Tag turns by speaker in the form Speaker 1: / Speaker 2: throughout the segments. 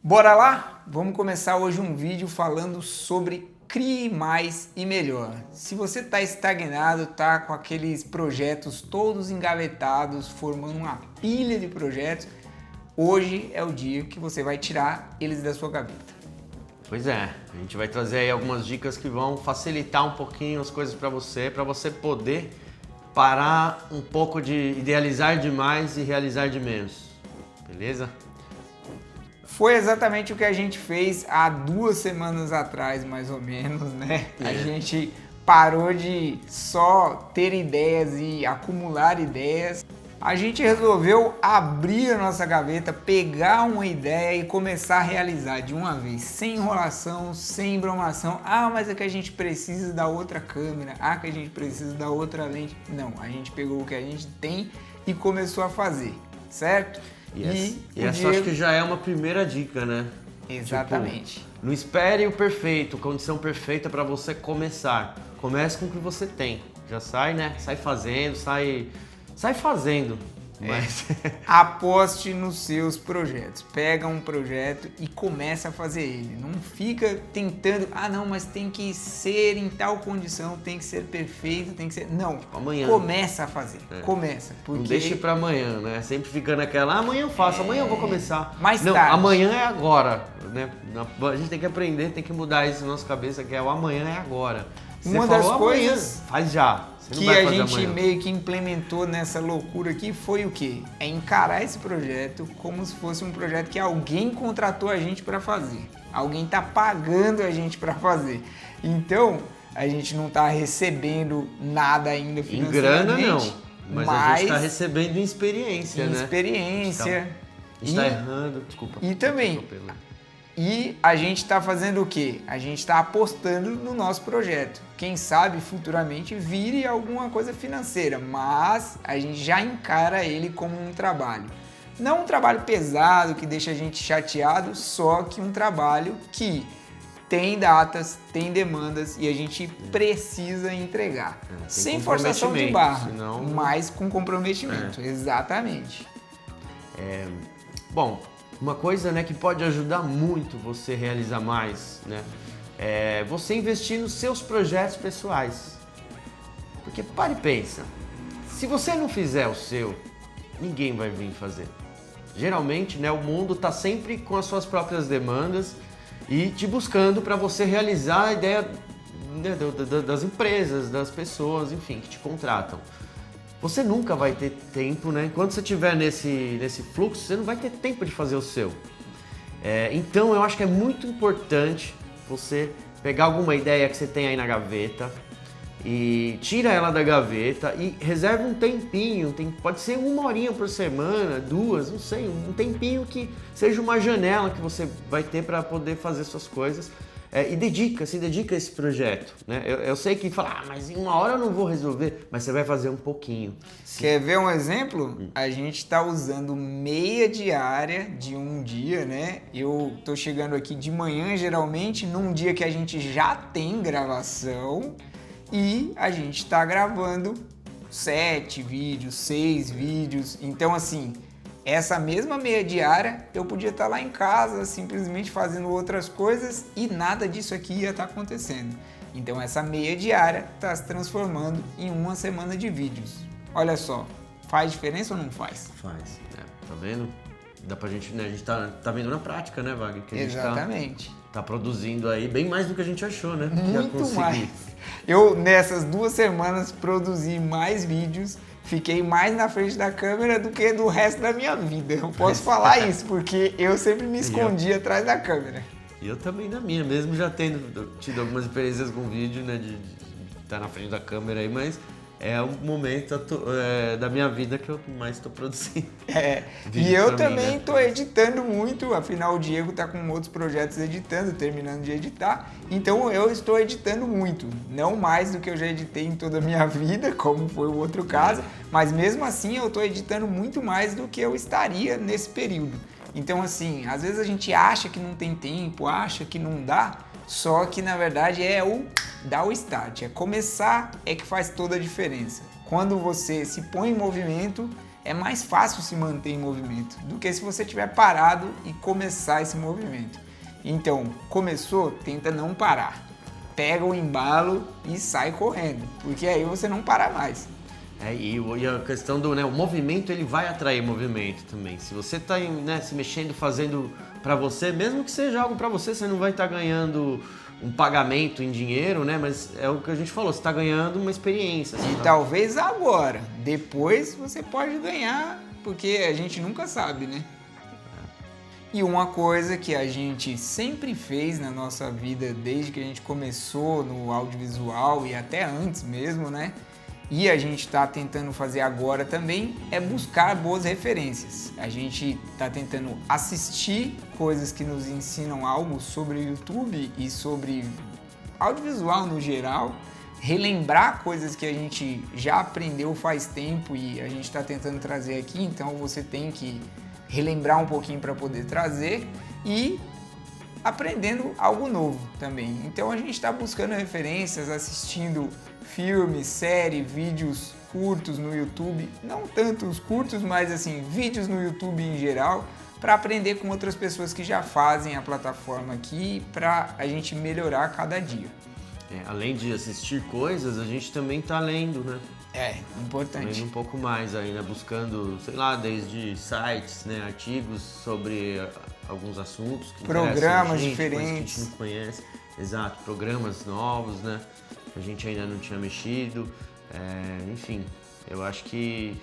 Speaker 1: Bora lá? Vamos começar hoje um vídeo falando sobre crie mais e melhor. Se você está estagnado, está com aqueles projetos todos engavetados, formando uma pilha de projetos, hoje é o dia que você vai tirar eles da sua gaveta.
Speaker 2: Pois é, a gente vai trazer aí algumas dicas que vão facilitar um pouquinho as coisas para você poder parar um pouco de idealizar demais e realizar de menos, beleza?
Speaker 1: Foi exatamente o que a gente fez há 2 semanas atrás, mais ou menos, né? A gente parou de só ter ideias e acumular ideias. A gente resolveu abrir a nossa gaveta, pegar uma ideia e começar a realizar de uma vez, sem enrolação, sem embromação. Ah, mas é que a gente precisa da outra câmera, que a gente precisa da outra lente. Não, a gente pegou o que a gente tem e começou a fazer, certo?
Speaker 2: E essa acho que já é uma primeira dica, né?
Speaker 1: Exatamente.
Speaker 2: Tipo, não espere o perfeito, condição perfeita para você começar. Comece com o que você tem. Já sai, né? Sai fazendo. Mas
Speaker 1: aposte nos seus projetos. Pega um projeto e começa a fazer ele. Não fica tentando, não, mas tem que ser em tal condição, tem que ser perfeito, tem que ser... Não,
Speaker 2: amanhã.
Speaker 1: Começa a fazer. Começa. Porque...
Speaker 2: Não deixe para amanhã, né? Sempre fica naquela, amanhã eu faço, amanhã eu vou começar.
Speaker 1: Mais
Speaker 2: não,
Speaker 1: tarde.
Speaker 2: Amanhã é agora, né? A gente tem que aprender, tem que mudar isso na nossa cabeça, que é o amanhã é agora.
Speaker 1: Uma das coisas
Speaker 2: faz já.
Speaker 1: Que a gente meio que implementou nessa loucura aqui foi o quê? É encarar esse projeto como se fosse um projeto que alguém contratou a gente para fazer. Alguém está pagando a gente para fazer. Então, a gente não está recebendo nada ainda financeiramente.
Speaker 2: Em grana não, mas a gente está recebendo em experiência, né?
Speaker 1: Experiência.
Speaker 2: A gente está errando, desculpa.
Speaker 1: E também... E a gente está fazendo o quê? A gente está apostando no nosso projeto. Quem sabe futuramente vire alguma coisa financeira, mas a gente já encara ele como um trabalho. Não um trabalho pesado que deixa a gente chateado, só que um trabalho que tem datas, tem demandas e a gente precisa entregar. Sem forçação de barra, mas com comprometimento. Exatamente.
Speaker 2: Bom, uma coisa, né, que pode ajudar muito você a realizar mais, né, é você investir nos seus projetos pessoais. Porque para e pensa, se você não fizer o seu, ninguém vai vir fazer. Geralmente, né, o mundo está sempre com as suas próprias demandas e te buscando para você realizar a ideia, né, das empresas, das pessoas, enfim, que te contratam. Você nunca vai ter tempo, né? Enquanto você estiver nesse fluxo, você não vai ter tempo de fazer o seu. Então, eu acho que é muito importante você pegar alguma ideia que você tem aí na gaveta e tira ela da gaveta e reserva um tempinho, pode ser 1 horinha por semana, 2, não sei, um tempinho que seja uma janela que você vai ter para poder fazer suas coisas. E se dedica a esse projeto, né? Eu sei que fala, mas em 1 hora eu não vou resolver, mas você vai fazer um pouquinho.
Speaker 1: Quer ver um exemplo? A gente está usando meia diária de um dia, né? Eu tô chegando aqui de manhã, geralmente, num dia que a gente já tem gravação e a gente está gravando 7 vídeos, 6 vídeos. Então, assim, essa mesma meia diária, eu podia estar lá em casa, simplesmente fazendo outras coisas e nada disso aqui ia estar acontecendo. Então essa meia diária está se transformando em 1 semana de vídeos. Olha só, faz diferença ou não faz?
Speaker 2: Faz, tá vendo? Dá pra gente, né? A gente tá vendo na prática, né, Wagner? Que a gente
Speaker 1: exatamente.
Speaker 2: Tá produzindo aí bem mais do que a gente achou, né?
Speaker 1: Muito mais. Eu, nessas 2 semanas, produzi mais vídeos. Fiquei mais na frente da câmera do que do resto da minha vida. Eu posso falar isso, porque eu sempre me escondi atrás da câmera.
Speaker 2: E eu também na minha, mesmo já tendo tido algumas experiências com vídeo, né, de estar na frente da câmera aí, mas é o momento da minha vida que eu mais estou produzindo.
Speaker 1: E eu também estou editando muito, afinal o Diego está com outros projetos editando, terminando de editar, então eu estou editando muito, não mais do que eu já editei em toda a minha vida, como foi o outro caso, mas mesmo assim eu estou editando muito mais do que eu estaria nesse período. Então assim, às vezes a gente acha que não tem tempo, acha que não dá, só que na verdade dar o start, começar que faz toda a diferença. Quando você se põe em movimento, é mais fácil se manter em movimento do que se você estiver parado e começar esse movimento. Então, começou, tenta não parar. Pega o embalo e sai correndo, porque aí você não para mais.
Speaker 2: E a questão do, né, o movimento, ele vai atrair movimento também. Se você está, né, se mexendo, fazendo para você, mesmo que seja algo para você, você não vai estar ganhando um pagamento em dinheiro, né? Mas é o que a gente falou, você está ganhando uma experiência.
Speaker 1: E talvez agora, depois você pode ganhar, porque a gente nunca sabe, né? E uma coisa que a gente sempre fez na nossa vida, desde que a gente começou no audiovisual e até antes mesmo, né? E a gente está tentando fazer agora também, é buscar boas referências. A gente está tentando assistir coisas que nos ensinam algo sobre o YouTube e sobre audiovisual no geral, relembrar coisas que a gente já aprendeu faz tempo e a gente está tentando trazer aqui, então você tem que relembrar um pouquinho para poder trazer e aprendendo algo novo também. Então a gente está buscando referências, assistindo filmes, séries, vídeos curtos no YouTube, não tanto os curtos, mas assim, vídeos no YouTube em geral, para aprender com outras pessoas que já fazem a plataforma aqui, para a gente melhorar cada dia.
Speaker 2: Além de assistir coisas, a gente também está lendo, né?
Speaker 1: Importante.
Speaker 2: Lendo um pouco mais aí, né? Buscando, sei lá, desde sites, né? Artigos sobre alguns assuntos que
Speaker 1: programas
Speaker 2: gente,
Speaker 1: diferentes
Speaker 2: que a gente não conhece. Exato, programas novos, né? Que a gente ainda não tinha mexido. Enfim, eu acho que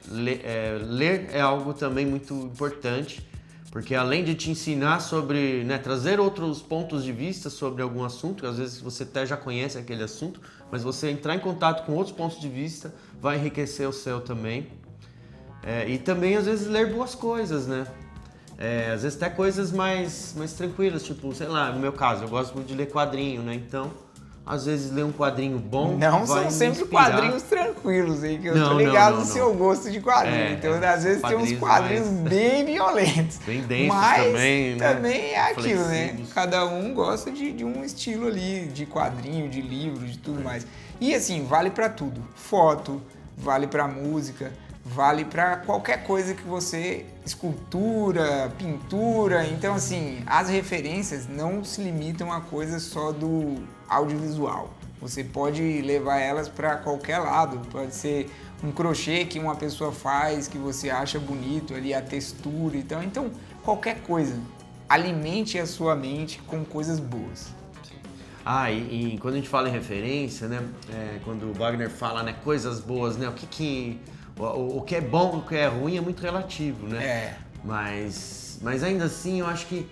Speaker 2: ler é algo também muito importante, porque além de te ensinar sobre, né, trazer outros pontos de vista sobre algum assunto, que às vezes você até já conhece aquele assunto, mas você entrar em contato com outros pontos de vista vai enriquecer o seu também. E também às vezes ler boas coisas, né? Às vezes até coisas mais tranquilas, tipo, sei lá, no meu caso, eu gosto muito de ler quadrinho, né? Então, às vezes ler um quadrinho bom
Speaker 1: não
Speaker 2: vai
Speaker 1: são sempre
Speaker 2: inspirar.
Speaker 1: Quadrinhos tranquilos, hein? Que eu tô ligado no seu gosto de quadrinho. Então, às vezes tem uns quadrinhos bem violentos.
Speaker 2: Bem densos
Speaker 1: mas
Speaker 2: também, né?
Speaker 1: Também é aquilo,
Speaker 2: flexíveis,
Speaker 1: né? Cada um gosta de um estilo ali, de quadrinho, de livro, de tudo mais. E assim, vale pra tudo. Foto, vale pra música, vale para qualquer coisa que você... escultura, pintura. Então, assim, as referências não se limitam a coisas só do audiovisual. Você pode levar elas para qualquer lado. Pode ser um crochê que uma pessoa faz, que você acha bonito ali, a textura. Então qualquer coisa. Alimente a sua mente com coisas boas.
Speaker 2: E quando a gente fala em referência, né? Quando o Wagner fala, né, coisas boas, né? O que é bom, o que é ruim é muito relativo, né? Mas ainda assim, eu acho que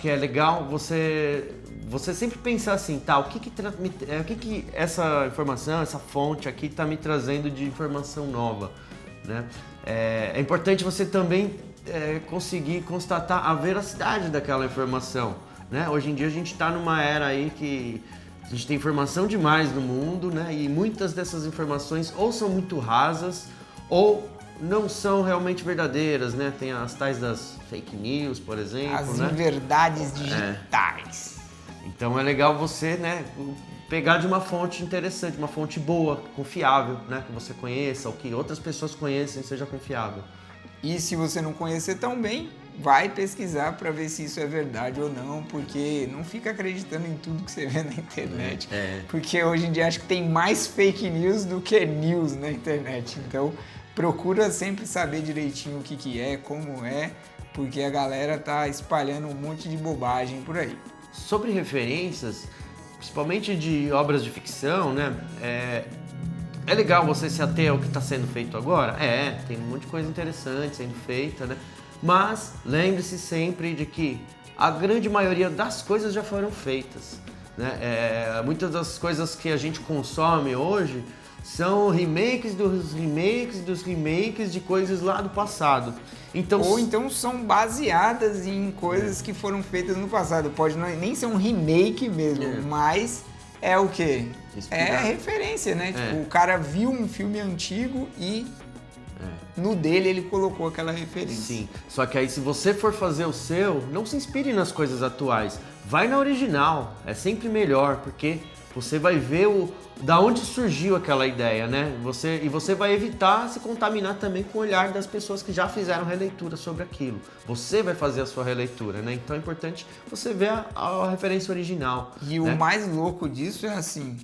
Speaker 2: é legal você sempre pensar assim, tá, o que essa informação, essa fonte aqui está me trazendo de informação nova, né? É importante você também conseguir constatar a veracidade daquela informação, né? Hoje em dia a gente está numa era aí que a gente tem informação demais no mundo, né? E muitas dessas informações ou são muito rasas ou não são realmente verdadeiras, né? Tem as tais das fake news, por exemplo,
Speaker 1: as
Speaker 2: né?
Speaker 1: inverdades digitais.
Speaker 2: Então é legal você, né, pegar de uma fonte interessante, uma fonte boa, confiável, né? Que você conheça, ou que outras pessoas conheçam e seja confiável.
Speaker 1: E se você não conhecer tão bem, vai pesquisar para ver se isso é verdade ou não, porque não fica acreditando em tudo que você vê na internet. Porque hoje em dia acho que tem mais fake news do que news na internet. Então procura sempre saber direitinho o que é, como é, porque a galera tá espalhando um monte de bobagem por aí.
Speaker 2: Sobre referências, principalmente de obras de ficção, né? É legal você se ater ao que está sendo feito agora? Tem um monte de coisa interessante sendo feita, né? Mas lembre-se sempre de que a grande maioria das coisas já foram feitas, né? Muitas das coisas que a gente consome hoje são remakes dos remakes dos remakes de coisas lá do passado.
Speaker 1: Ou então são baseadas em coisas que foram feitas no passado. Pode nem ser um remake mesmo, mas é o quê?
Speaker 2: Inspirado.
Speaker 1: É referência, né? Tipo, o cara viu um filme antigo e no dele ele colocou aquela referência.
Speaker 2: Sim, só que aí se você for fazer o seu, não se inspire nas coisas atuais. Vai na original, é sempre melhor, porque você vai ver da onde surgiu aquela ideia, né? E você vai evitar se contaminar também com o olhar das pessoas que já fizeram releitura sobre aquilo. Você vai fazer a sua releitura, né? Então é importante você ver a referência original.
Speaker 1: E
Speaker 2: né?
Speaker 1: o mais louco disso é assim,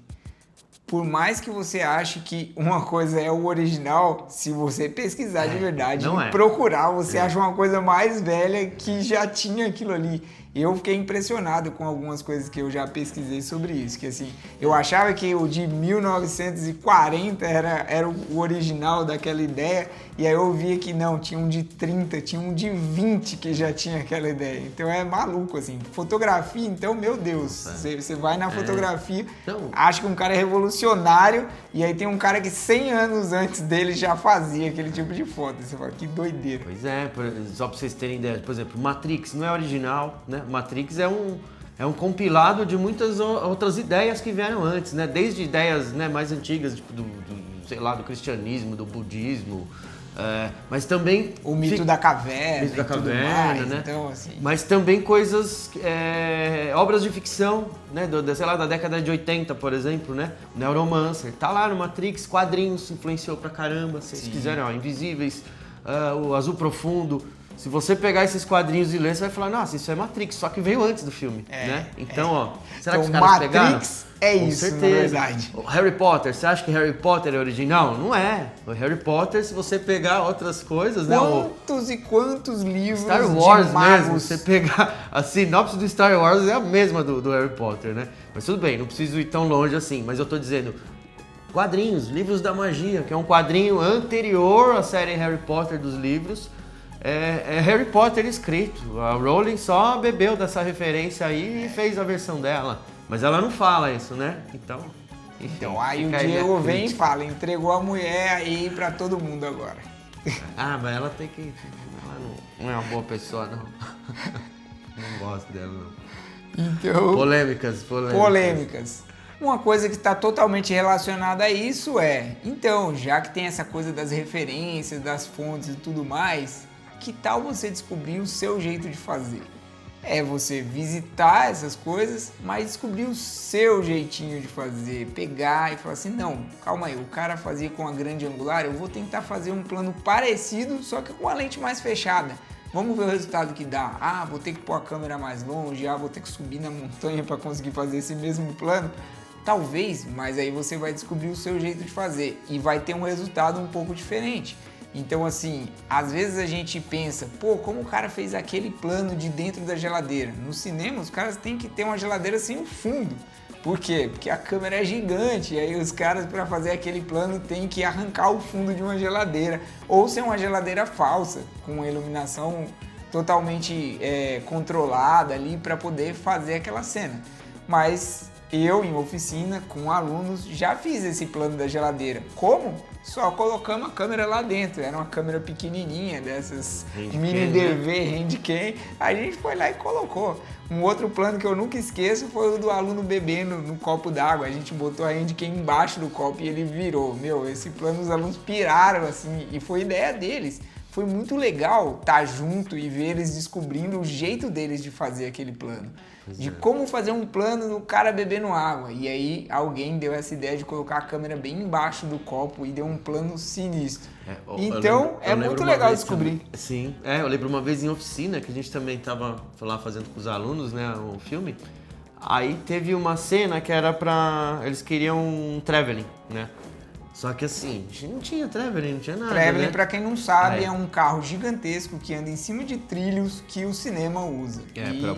Speaker 1: por mais que você ache que uma coisa é o original, se você pesquisar de verdade e procurar, você acha uma coisa mais velha que já tinha aquilo ali. Eu fiquei impressionado com algumas coisas que eu já pesquisei sobre isso, que assim, eu achava que o de 1940 era o original daquela ideia, e aí eu via que não, tinha um de 30, tinha um de 20 que já tinha aquela ideia. Então é maluco, assim. Fotografia, então, meu Deus, você vai na fotografia, acha que um cara é revolucionário, e aí tem um cara que 100 anos antes dele já fazia aquele tipo de foto. Você fala, que doideira.
Speaker 2: Pois é, só pra vocês terem ideia, por exemplo, Matrix não é original, né? Matrix é um compilado de muitas outras ideias que vieram antes, né? Desde ideias, né, mais antigas, tipo do cristianismo, do budismo, mas também...
Speaker 1: O mito da caverna,
Speaker 2: mito da caverna, né?
Speaker 1: Então, assim...
Speaker 2: Mas também coisas, obras de ficção, né? Da década de 80, por exemplo, né? Neuromancer, tá lá no Matrix, quadrinhos, influenciou pra caramba, se vocês quiserem, ó, Invisíveis, o Azul Profundo. Se você pegar esses quadrinhos e ler, você vai falar, nossa, isso é Matrix, só que veio antes do filme, né? Então, ó, será que os caras pegaram?
Speaker 1: Matrix é
Speaker 2: Com
Speaker 1: isso,
Speaker 2: certeza.
Speaker 1: na verdade.
Speaker 2: O Harry Potter, você acha que Harry Potter é original? Não é. O Harry Potter, se você pegar outras coisas, né?
Speaker 1: Quantos e quantos livros
Speaker 2: Star Wars
Speaker 1: de magos.
Speaker 2: mesmo, você pegar a sinopse do Star Wars é a mesma do Harry Potter, né? Mas tudo bem, não preciso ir tão longe assim, mas eu tô dizendo... Quadrinhos, Livros da Magia, que é um quadrinho anterior à série Harry Potter dos livros, é Harry Potter escrito. A Rowling só bebeu dessa referência aí e fez a versão dela. Mas ela não fala isso, né? Então, enfim.
Speaker 1: Então aí o Diego vem e fala, entregou a mulher aí pra todo mundo agora.
Speaker 2: Ah, mas ela tem que... Ela não é uma boa pessoa, não. Não gosto dela, não.
Speaker 1: Então...
Speaker 2: Polêmicas.
Speaker 1: Uma coisa que está totalmente relacionada a isso então, já que tem essa coisa das referências, das fontes e tudo mais, que tal você descobrir o seu jeito de fazer? É você visitar essas coisas, mas descobrir o seu jeitinho de fazer, pegar e falar assim, não, calma aí, o cara fazia com a grande angular, eu vou tentar fazer um plano parecido, só que com a lente mais fechada. Vamos ver o resultado que dá. Ah, vou ter que pôr a câmera mais longe, vou ter que subir na montanha para conseguir fazer esse mesmo plano. Talvez, mas aí você vai descobrir o seu jeito de fazer e vai ter um resultado um pouco diferente. Então, assim, às vezes a gente pensa, pô, como o cara fez aquele plano de dentro da geladeira? No cinema, os caras têm que ter uma geladeira sem o fundo. Por quê? Porque a câmera é gigante e aí os caras, para fazer aquele plano, têm que arrancar o fundo de uma geladeira ou ser uma geladeira falsa, com uma iluminação totalmente controlada ali para poder fazer aquela cena. Mas eu, em oficina, com alunos, já fiz esse plano da geladeira. Como? Só colocamos a câmera lá dentro. Era uma câmera pequenininha, dessas mini DV, Handicam. A gente foi lá e colocou. Um outro plano que eu nunca esqueço foi o do aluno bebendo no copo d'água. A gente botou a Handicam embaixo do copo e ele virou. Meu, esse plano os alunos piraram, assim, e foi ideia deles. Foi muito legal estar junto e ver eles descobrindo o jeito deles de fazer aquele plano. De como fazer um plano no cara bebendo água. E aí alguém deu essa ideia de colocar a câmera bem embaixo do copo e deu um plano sinistro. Então é muito legal descobrir.
Speaker 2: Sim, eu lembro uma vez em oficina que a gente também estava lá fazendo com os alunos, né, o filme. Aí teve uma cena que era eles queriam um traveling, né? Só que assim, a gente não tinha traveling, não tinha nada,
Speaker 1: Traveling,
Speaker 2: né?
Speaker 1: pra quem não sabe, é um carro gigantesco que anda em cima de trilhos que o cinema usa.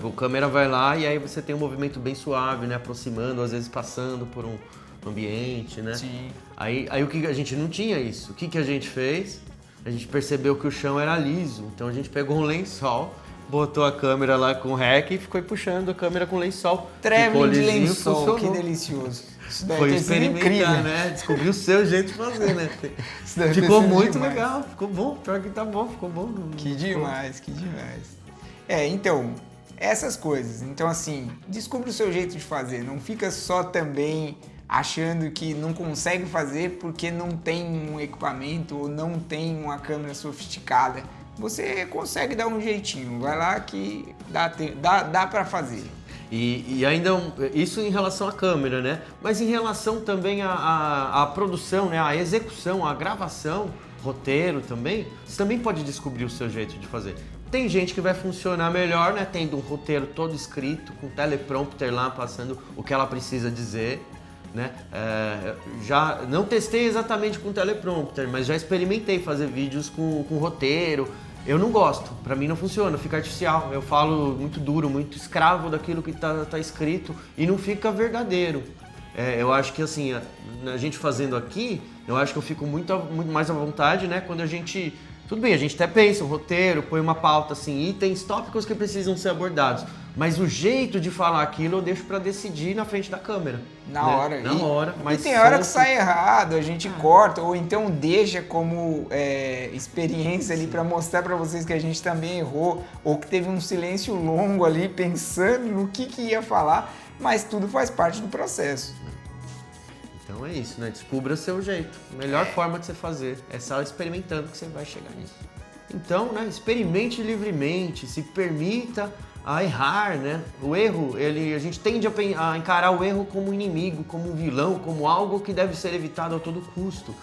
Speaker 2: O câmera vai lá e aí você tem um movimento bem suave, né? Aproximando, às vezes passando por um ambiente, né?
Speaker 1: Sim.
Speaker 2: Aí o que a gente não tinha isso. O que a gente fez? A gente percebeu que o chão era liso, então a gente pegou um lençol, botou a câmera lá com o rec e ficou puxando a câmera com o lençol.
Speaker 1: Traveling de lençol, funcionou. Que delicioso. Isso deve
Speaker 2: Foi
Speaker 1: ter sido incrível,
Speaker 2: né? Descobrir o seu jeito de fazer, né? Ficou muito legal, ficou bom, pior que tá bom, ficou bom.
Speaker 1: Que demais, que demais. Então, essas coisas. Então, assim, descubra o seu jeito de fazer, não fica só também achando que não consegue fazer porque não tem um equipamento ou não tem uma câmera sofisticada. Você consegue dar um jeitinho, vai lá que dá para fazer.
Speaker 2: E ainda isso em relação à câmera, né? Mas em relação também à produção, né? A execução, a gravação, roteiro também, você também pode descobrir o seu jeito de fazer. Tem gente que vai funcionar melhor, né? Tendo um roteiro todo escrito, com teleprompter lá passando o que ela precisa dizer, né? Já não testei exatamente com teleprompter, mas já experimentei fazer vídeos com roteiro. Eu não gosto, pra mim não funciona, fica artificial. Eu falo muito duro, muito escravo daquilo que tá escrito e não fica verdadeiro. Eu acho que assim, a gente fazendo aqui, eu acho que eu fico muito mais à vontade, né? Quando a gente... Tudo bem, a gente até pensa um roteiro, põe uma pauta assim, itens, tópicos que precisam ser abordados. Mas o jeito de falar aquilo eu deixo pra decidir na frente da câmera.
Speaker 1: Na hora.
Speaker 2: Na hora. Mas
Speaker 1: e tem hora que sai errado, a gente corta, ou então deixa como experiência ali pra mostrar pra vocês que a gente também errou, ou que teve um silêncio longo ali pensando no que ia falar, mas tudo faz parte do processo.
Speaker 2: Então é isso, né? Descubra o seu jeito. A melhor forma de você fazer é só experimentando que você vai chegar nisso. Então, né? Experimente livremente, se permita a errar, né? O erro, a gente tende a encarar o erro como inimigo, como um vilão, como algo que deve ser evitado a todo custo.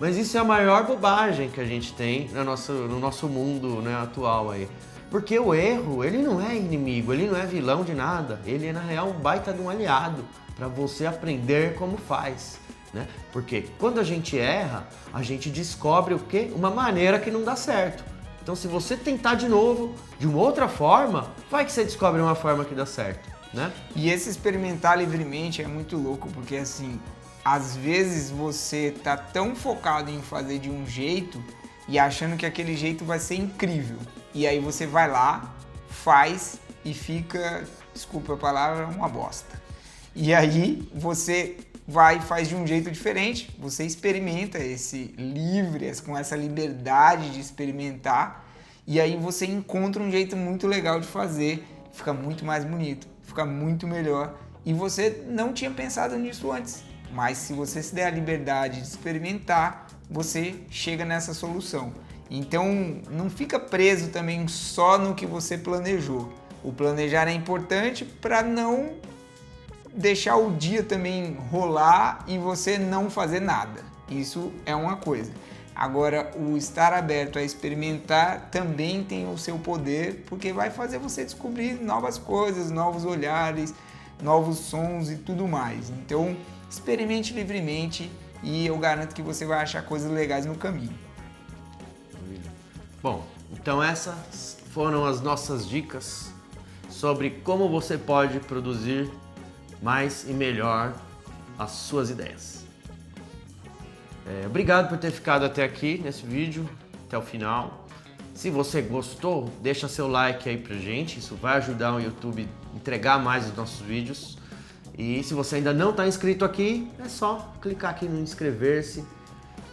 Speaker 2: Mas isso é a maior bobagem que a gente tem no nosso mundo, né, atual aí. Porque o erro, ele não é inimigo, ele não é vilão de nada. Ele é, na real, um baita de um aliado para você aprender como faz, né? Porque quando a gente erra, a gente descobre o quê? Uma maneira que não dá certo. Então, se você tentar de novo, de uma outra forma, vai que você descobre uma forma que dá certo, né?
Speaker 1: E esse experimentar livremente é muito louco, porque assim, às vezes você tá tão focado em fazer de um jeito e achando que aquele jeito vai ser incrível. E aí você vai lá, faz e fica, desculpa a palavra, uma bosta. E aí você vai e faz de um jeito diferente, você experimenta com essa liberdade de experimentar, e aí você encontra um jeito muito legal de fazer, fica muito mais bonito, fica muito melhor, e você não tinha pensado nisso antes, mas se você se der a liberdade de experimentar, você chega nessa solução. Então não fica preso também só no que você planejou. O planejar é importante para não deixar o dia também rolar e você não fazer nada. Isso é uma coisa. Agora, o estar aberto a experimentar também tem o seu poder, porque vai fazer você descobrir novas coisas, novos olhares, novos sons e tudo mais. Então, experimente livremente e eu garanto que você vai achar coisas legais no caminho.
Speaker 2: Bom, então essas foram as nossas dicas sobre como você pode produzir mais e melhor as suas ideias. Obrigado por ter ficado até aqui nesse vídeo, até o final. Se você gostou, deixa seu like aí pra gente, isso vai ajudar o YouTube a entregar mais os nossos vídeos. E se você ainda não está inscrito aqui, é só clicar aqui no inscrever-se.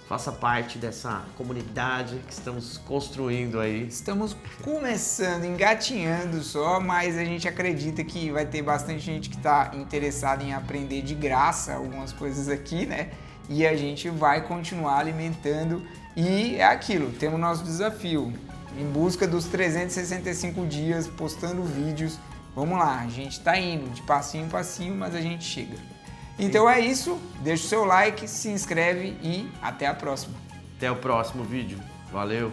Speaker 2: Faça parte dessa comunidade que estamos construindo aí.
Speaker 1: Estamos começando, engatinhando só, mas a gente acredita que vai ter bastante gente que está interessada em aprender de graça algumas coisas aqui, né? E a gente vai continuar alimentando e é aquilo, temos nosso desafio. Em busca dos 365 dias, postando vídeos. Vamos lá, a gente está indo de passinho em passinho, mas a gente chega. Então é isso, deixa o seu like, se inscreve e até a próxima.
Speaker 2: Até o próximo vídeo. Valeu!